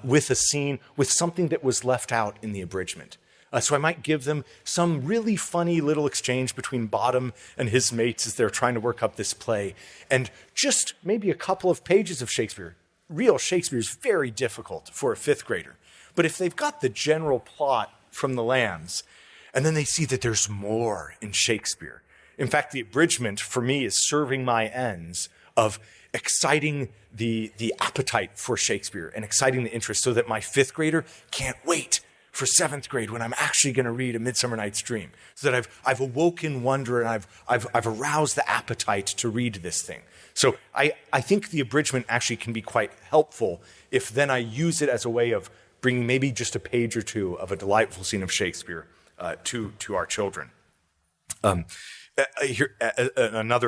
with a scene, with something that was left out in the abridgment. So I might give them some really funny little exchange between Bottom and his mates as they're trying to work up this play. And just maybe a couple of pages of Shakespeare. Real Shakespeare is very difficult for a fifth grader. But if they've got the general plot from the Lambs, and then they see that there's more in Shakespeare. In fact, the abridgment for me is serving my ends of exciting the appetite for Shakespeare and exciting the interest so that my fifth grader can't wait for seventh grade when I'm actually going to read A Midsummer Night's Dream. So that I've awoken wonder and I've aroused the appetite to read this thing. So I think the abridgment actually can be quite helpful if then I use it as a way of bringing maybe just a page or two of a delightful scene of Shakespeare to our children. Another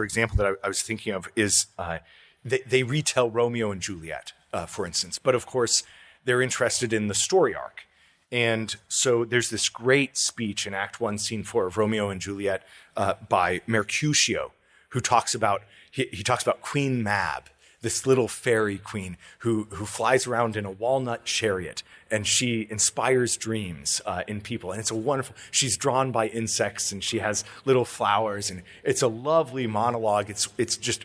example that I was thinking of is they retell Romeo and Juliet, for instance. But of course, they're interested in the story arc. And so there's this great speech in Act 1, Scene 4 of Romeo and Juliet by Mercutio, who talks about, he talks about Queen Mab, this little fairy queen who flies around in a walnut chariot, and she inspires dreams in people. And it's a wonderful, she's drawn by insects, and she has little flowers, and it's a lovely monologue. It's just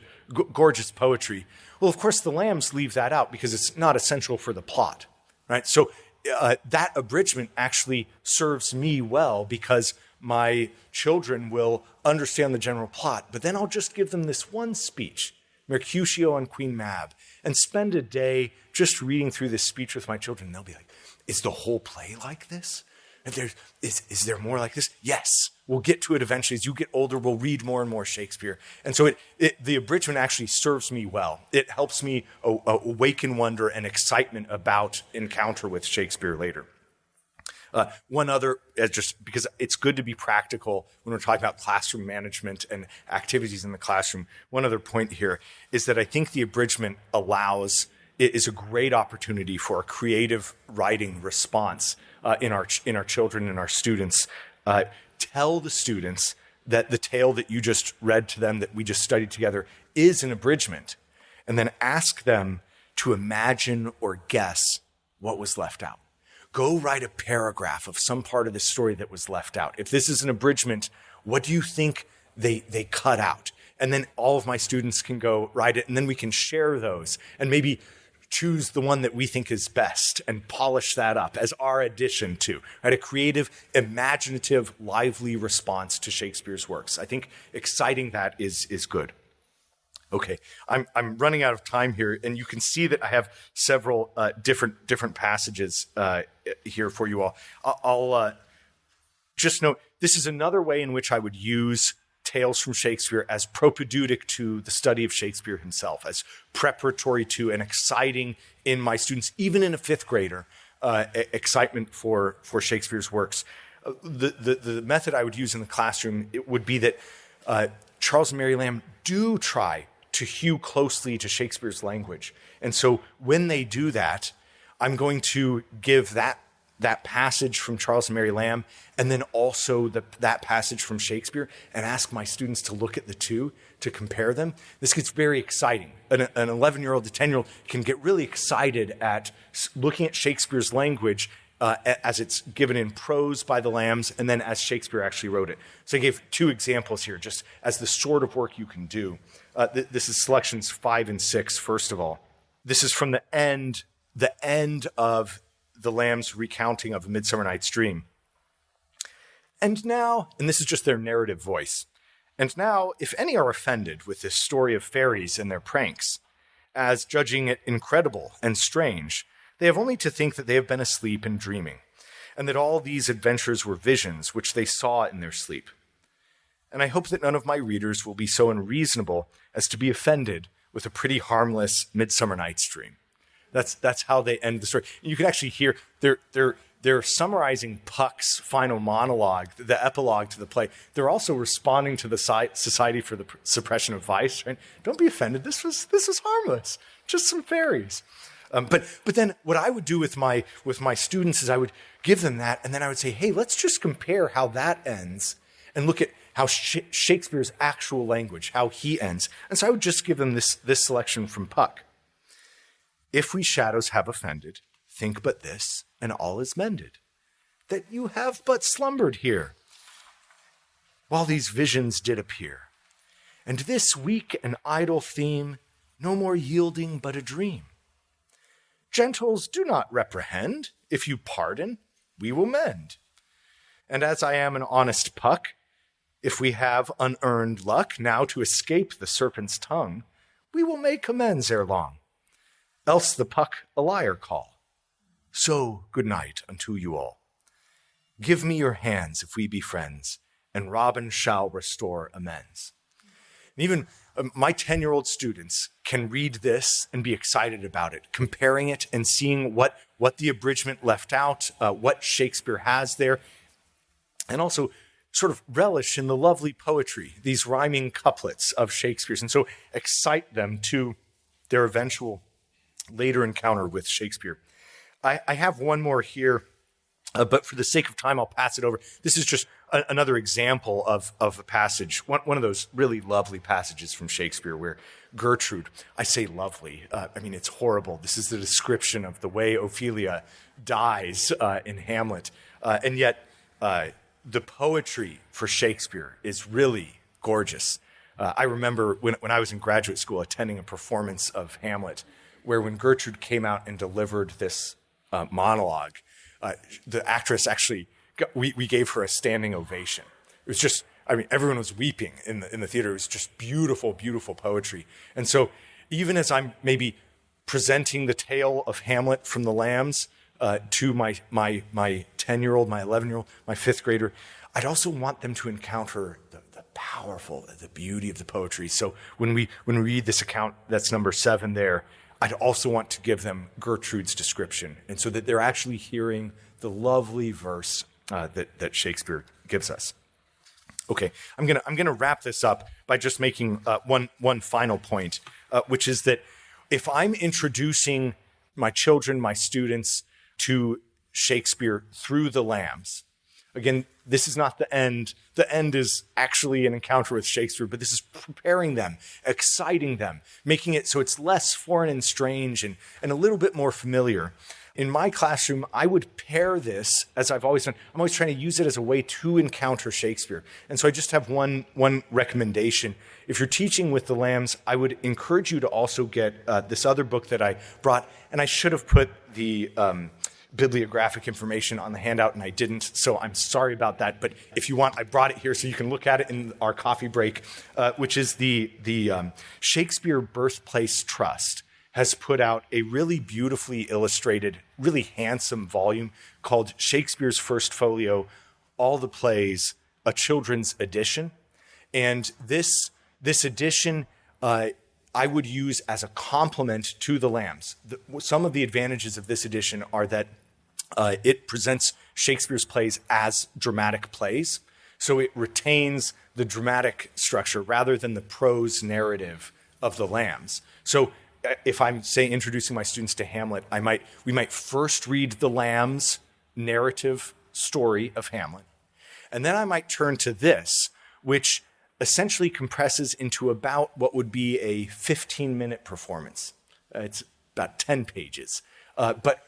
gorgeous poetry. Well, of course, the Lambs leave that out because it's not essential for the plot, right? So that abridgment actually serves me well because my children will understand the general plot, but then I'll just give them this one speech, Mercutio and Queen Mab, and spend a day just reading through this speech with my children. And they'll be like, is the whole play like this? And is there more like this? Yes, we'll get to it eventually. As you get older, we'll read more and more Shakespeare. And so the abridgment actually serves me well. It helps me awaken wonder and excitement about encounter with Shakespeare later. One other, just because it's good to be practical when we're talking about classroom management and activities in the classroom, one other point here is that I think the abridgment is a great opportunity for a creative writing response in our children and our students. Tell the students that the tale that you just read to them, that we just studied together, is an abridgment, and then ask them to imagine or guess what was left out. Go write a paragraph of some part of the story that was left out. If this is an abridgment, what do you think they cut out? And then all of my students can go write it, and then we can share those and maybe choose the one that we think is best and polish that up as our addition to, right? A creative, imaginative, lively response to Shakespeare's works. I think exciting that is good. Okay, I'm running out of time here, and you can see that I have several different passages here for you all. I'll just note, this is another way in which I would use Tales from Shakespeare as propedeutic to the study of Shakespeare himself, as preparatory to and exciting in my students, even in a fifth grader, excitement for Shakespeare's works. The method I would use in the classroom, it would be that Charles and Mary Lamb do try to hew closely to Shakespeare's language. And so when they do that, I'm going to give that passage from Charles and Mary Lamb and then also that passage from Shakespeare and ask my students to look at the two, to compare them. This gets very exciting. An 11-year-old to 10-year-old can get really excited at looking at Shakespeare's language as it's given in prose by the Lambs and then as Shakespeare actually wrote it. So I gave two examples here just as the sort of work you can do. This is selections 5 and 6, first of all. This is from the end of the Lamb's recounting of A Midsummer Night's Dream. And now, and this is just their narrative voice, and now, if any are offended with this story of fairies and their pranks, as judging it incredible and strange, they have only to think that they have been asleep and dreaming, and that all these adventures were visions which they saw in their sleep. And I hope that none of my readers will be so unreasonable as to be offended with a pretty harmless Midsummer Night's Dream. That's how they end the story. You can actually hear they're summarizing Puck's final monologue, the epilogue to the play. They're also responding to the Society for the Suppression of Vice. Right? Don't be offended. This was harmless. Just some fairies. But then what I would do with my students is I would give them that, and then I would say, hey, let's just compare how that ends and look at how Shakespeare's actual language, how he ends. And so I would just give them this selection from Puck. If we shadows have offended, think but this, and all is mended, that you have but slumbered here, while these visions did appear. And this weak and idle theme, no more yielding but a dream. Gentles, do not reprehend. If you pardon, we will mend. And as I am an honest Puck, if we have unearned luck now to escape the serpent's tongue, we will make amends ere long. Else the Puck a liar call. So good night unto you all. Give me your hands if we be friends, and Robin shall restore amends. And even my 10-year-old students can read this and be excited about it, comparing it and seeing what the abridgment left out, what Shakespeare has there, and also sort of relish in the lovely poetry, these rhyming couplets of Shakespeare's, and so excite them to their eventual later encounter with Shakespeare. I have one more here, but for the sake of time, I'll pass it over. This is just another example of a passage, one of those really lovely passages from Shakespeare where Gertrude, I say lovely, I mean, it's horrible. This is the description of the way Ophelia dies in Hamlet. And yet, the poetry for Shakespeare is really gorgeous. I remember when I was in graduate school attending a performance of Hamlet, where when Gertrude came out and delivered this monologue, the actress actually, we gave her a standing ovation. It was just, I mean, everyone was weeping in the theater. It was just beautiful, beautiful poetry. And so even as I'm maybe presenting the tale of Hamlet from the Lambs to my 10-year-old, my 11-year-old, my fifth grader, I'd also want them to encounter the beauty of the poetry. So when we read this account, that's number 7 there, I'd also want to give them Gertrude's description, and so that they're actually hearing the lovely verse that Shakespeare gives us. Okay, I'm gonna wrap this up by just making one final point, which is that if I'm introducing my children, my students, to Shakespeare through the Lambs, again, this is not the end. The end is actually an encounter with Shakespeare, but this is preparing them, exciting them, making it so it's less foreign and strange and a little bit more familiar. In my classroom, I would pair this, as I've always done. I'm always trying to use it as a way to encounter Shakespeare. And so I just have one recommendation. If you're teaching with the Lambs, I would encourage you to also get this other book that I brought, and I should have put the bibliographic information on the handout, and I didn't, so I'm sorry about that. But if you want, I brought it here so you can look at it in our coffee break, which is the Shakespeare Birthplace Trust has put out a really beautifully illustrated, really handsome volume called Shakespeare's First Folio, All the Plays, a Children's Edition. And this edition I would use as a complement to the Lambs. Some of the advantages of this edition are that it presents Shakespeare's plays as dramatic plays. So it retains the dramatic structure rather than the prose narrative of the Lambs. So if I'm, say, introducing my students to Hamlet, we might first read the Lambs' narrative story of Hamlet. And then I might turn to this, which essentially compresses into about what would be a 15-minute performance. It's about 10 pages. But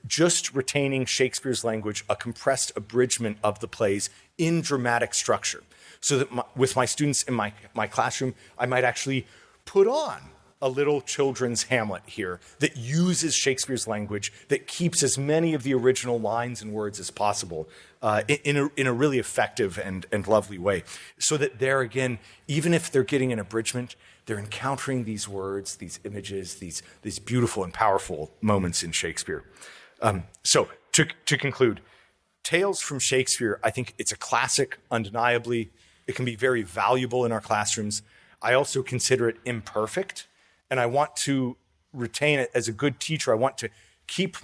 just retaining Shakespeare's language, a compressed abridgment of the plays in dramatic structure. So that with my students in my classroom, I might actually put on a little children's Hamlet here that uses Shakespeare's language, that keeps as many of the original lines and words as possible in a really effective and lovely way. So that there again, even if they're getting an abridgment, they're encountering these words, these images, these beautiful and powerful moments in Shakespeare. So to conclude, Tales from Shakespeare, I think it's a classic, undeniably. It can be very valuable in our classrooms. I also consider it imperfect, and I want to retain it as a good teacher. I want to keep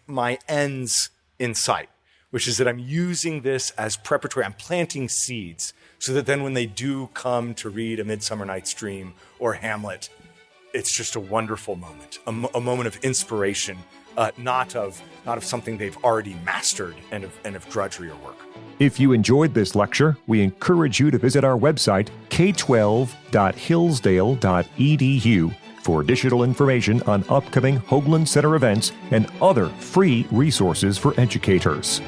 my ends in sight, which is that I'm using this as preparatory. I'm planting seeds so that then when they do come to read A Midsummer Night's Dream or Hamlet, it's just a wonderful moment, a moment of inspiration, not of something they've already mastered and of drudgery or work. If you enjoyed this lecture, we encourage you to visit our website, k12.hillsdale.edu, for additional information on upcoming Hoogland Center events and other free resources for educators.